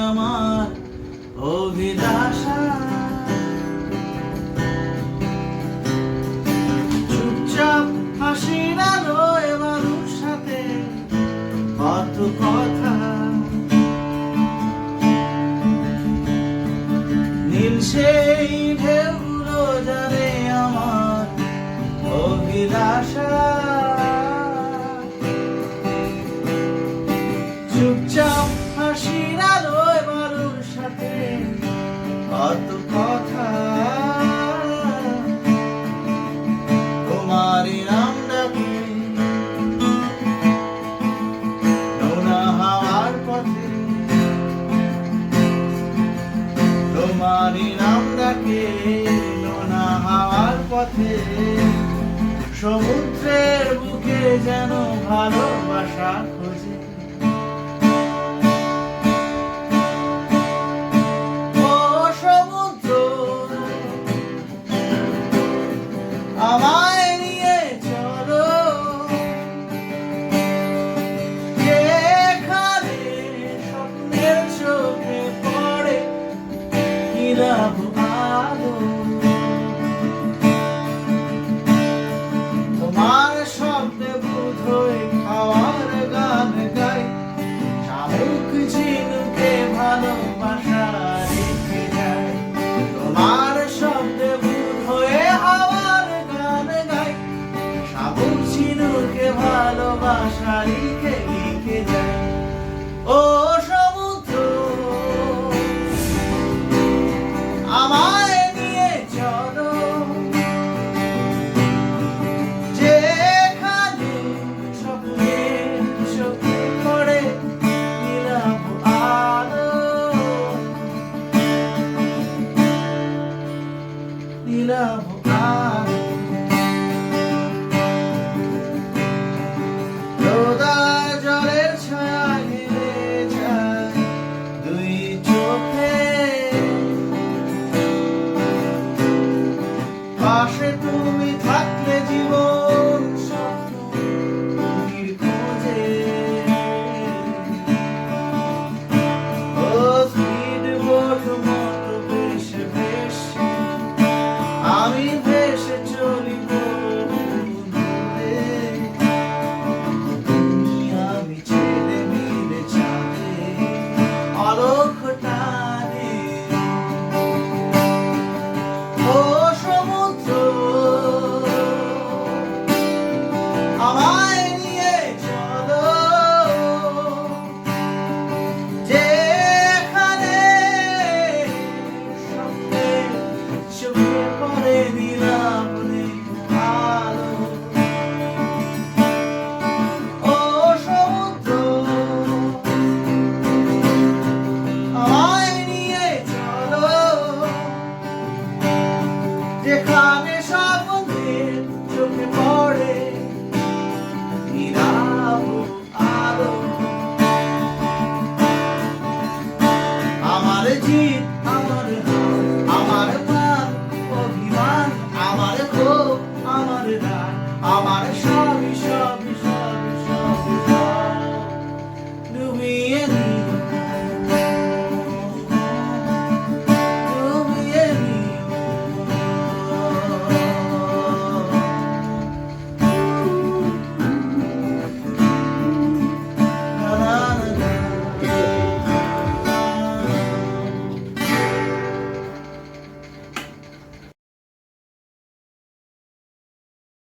আমার অভিলাষা। চুপচাপ হাসির আলোয় মানুষ সাথে কত কথা, নীল সেই ঢেউগুলো জানে আমার অভিলাষা। চুপচাপ হাসির আলোয় মানুষ সাথে কত কথা, তোমারই নাম ডাকে নোনা হাওয়ার পথে, তোমারই নাম ডাকে নোনা হাওয়ার পথে। সমুদ্রের বুকে যেন ভালোবাসা খোঁজে, ও সমুদ্র আমায় নিয়ে চলো, যেখানে স্বপ্নের চোখে পড়ে নীরব আলো। তোমার শব্দে বোধহয় খাওয়ার গান গাই, শামুক ঝিনুকে ভালোবাসা রেখে যায়। তোমার শব্দে বোধহয় হাওয়ার গান গাই, শামুক ঝিনুকে ভালোবাসা রেখে লিখে যায়। ও সমুদ্র আমায় নিয়ে চলো, যেখানে স্বপ্নের চোখে পড়ে নীরব আলো, নীরব আলো। রোদা জলের ছায়া ঘিরে যায় দুই চোখে, পাশে তুমি থাকলে জীবন স্বপ্নের খোঁজে। ও স্পিড বোট মতো ভেসে ভেসে আমি ভেসে চলি দূরে। তুমি আমি ছেলে মিলে চাঁদে অলখ টানে। ও সমুদ্র আমায় নিয়ে চলো, যেখানে স্বপ্নের চোখে পড়ে নীরব আলো। ও সমুদ্র আমায় নিয়ে চলো, যেখানে স্বপ্নের চোখে পড়ে নীরব আলো। আমার জিত আমার হার, আমার মান অভিমান, আমার ক্ষোভ আমার রাগ, আমার সবই সব